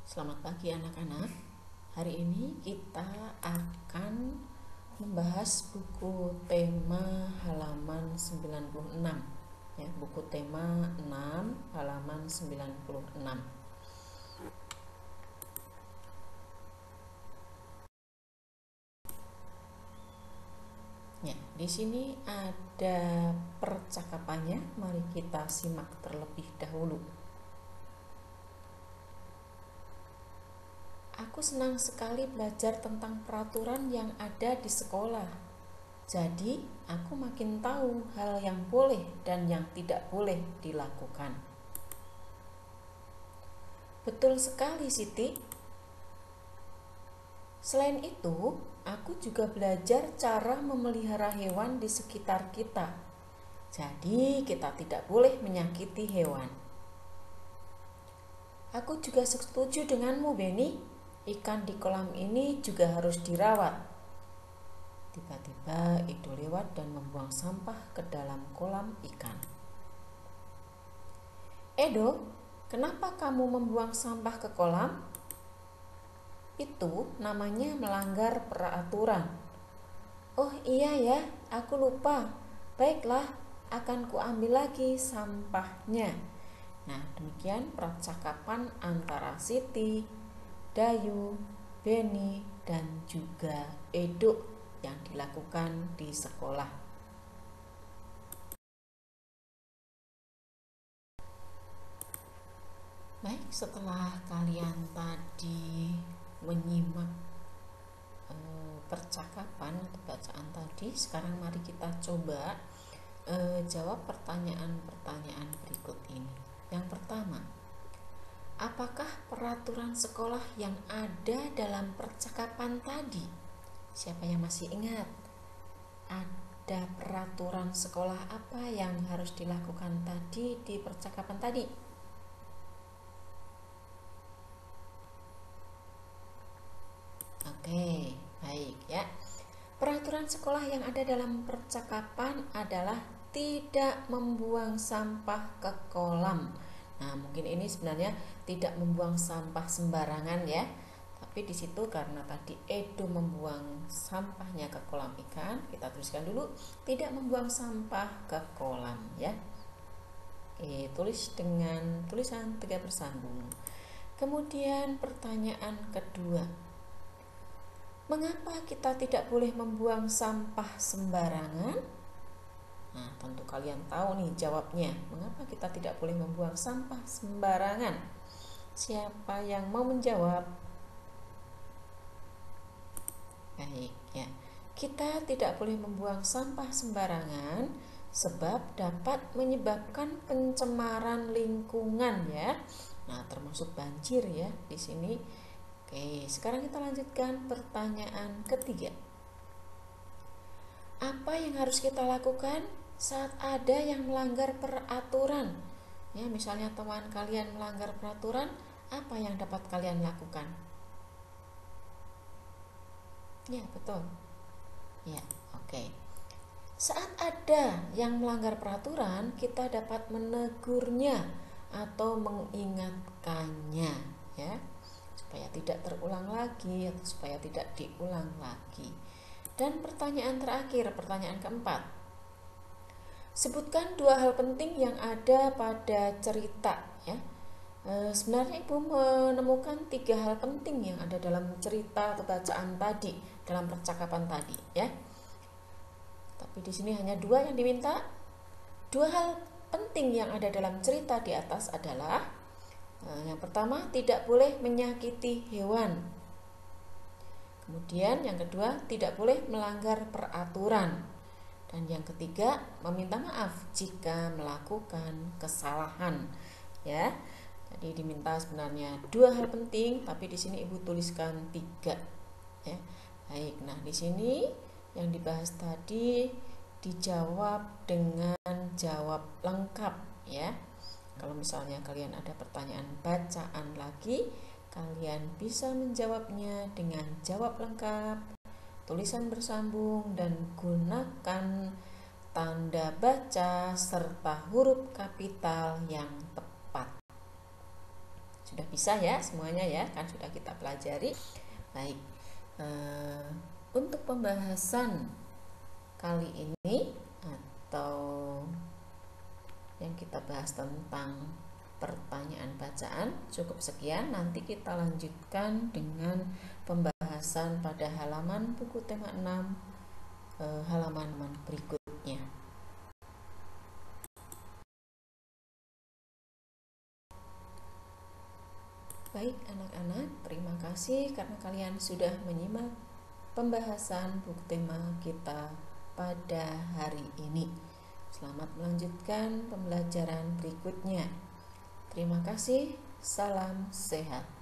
Selamat pagi anak-anak. Hari ini kita akan membahas buku tema halaman 96 ya, buku tema 6 halaman 96. Ya, di sini ada percakapannya. Mari kita simak terlebih dahulu. Aku senang sekali belajar tentang peraturan yang ada di sekolah. Jadi, aku makin tahu hal yang boleh dan yang tidak boleh dilakukan. Betul sekali, Siti. Selain itu, aku juga belajar cara memelihara hewan di sekitar kita. Jadi, kita tidak boleh menyakiti hewan. Aku juga setuju denganmu, Beni. Ikan di kolam ini juga harus dirawat. Tiba-tiba Edo lewat dan membuang sampah ke dalam kolam ikan. Edo, kenapa kamu membuang sampah ke kolam? Itu namanya melanggar peraturan. Oh iya ya, aku lupa. Baiklah, akan kuambil lagi sampahnya. Nah, demikian percakapan antara Siti, Dayu, Beni, dan juga Edo yang dilakukan di sekolah. Baik, setelah kalian tadi menyimak percakapan atau bacaan tadi, sekarang mari kita coba jawab pertanyaan-pertanyaan berikut ini. Yang pertama, apakah peraturan sekolah yang ada dalam percakapan tadi? Siapa yang masih ingat? Ada peraturan sekolah apa yang harus dilakukan tadi di percakapan tadi? Oke, baik ya. Peraturan sekolah yang ada dalam percakapan adalah tidak membuang sampah ke kolam. Nah, mungkin ini sebenarnya tidak membuang sampah sembarangan ya. Tapi di situ karena tadi Edo membuang sampahnya ke kolam ikan, kita tuliskan dulu tidak membuang sampah ke kolam ya. Tulis dengan tulisan 3 bersambung. Kemudian pertanyaan kedua. Mengapa kita tidak boleh membuang sampah sembarangan? Nah, tentu kalian tahu nih jawabnya. Mengapa kita tidak boleh membuang sampah sembarangan? Siapa yang mau menjawab? Baik ya. Kita tidak boleh membuang sampah sembarangan sebab dapat menyebabkan pencemaran lingkungan ya. Nah, termasuk banjir ya di sini. Oke, sekarang kita lanjutkan pertanyaan ketiga. Apa yang harus kita lakukan saat ada yang melanggar peraturan? Ya, misalnya teman kalian melanggar peraturan, apa yang dapat kalian lakukan? Ya, betul. Ya, oke. Saat ada yang melanggar peraturan, kita dapat menegurnya atau mengingatkannya, ya, supaya tidak terulang lagi atau supaya tidak diulang lagi. Dan pertanyaan terakhir, pertanyaan keempat. Sebutkan 2 hal penting yang ada pada cerita ya. Sebenarnya Ibu menemukan 3 hal penting yang ada dalam cerita atau bacaan tadi, dalam percakapan tadi ya. Tapi di sini hanya 2 yang diminta. 2 hal penting yang ada dalam cerita di atas adalah yang pertama, tidak boleh menyakiti hewan. Kemudian yang kedua, tidak boleh melanggar peraturan. Dan yang ketiga, meminta maaf jika melakukan kesalahan. Ya. Jadi diminta sebenarnya 2 hal penting, tapi di sini Ibu tuliskan 3. Ya. Baik, nah di sini yang dibahas tadi dijawab dengan jawab lengkap ya. Kalau misalnya kalian ada pertanyaan bacaan lagi, kalian bisa menjawabnya dengan jawab lengkap, tulisan bersambung, dan gunakan tanda baca serta huruf kapital yang tepat. Sudah bisa ya semuanya ya, kan sudah kita pelajari. Baik, untuk pembahasan kali ini atau yang kita bahas tentang pertanyaan bacaan cukup sekian. Nanti kita lanjutkan dengan pembahasan pada halaman buku tema 6, halaman berikutnya. Baik anak-anak, terima kasih karena kalian sudah menyimak pembahasan buku tema kita pada hari ini. Selamat melanjutkan pembelajaran berikutnya. Terima kasih, salam sehat.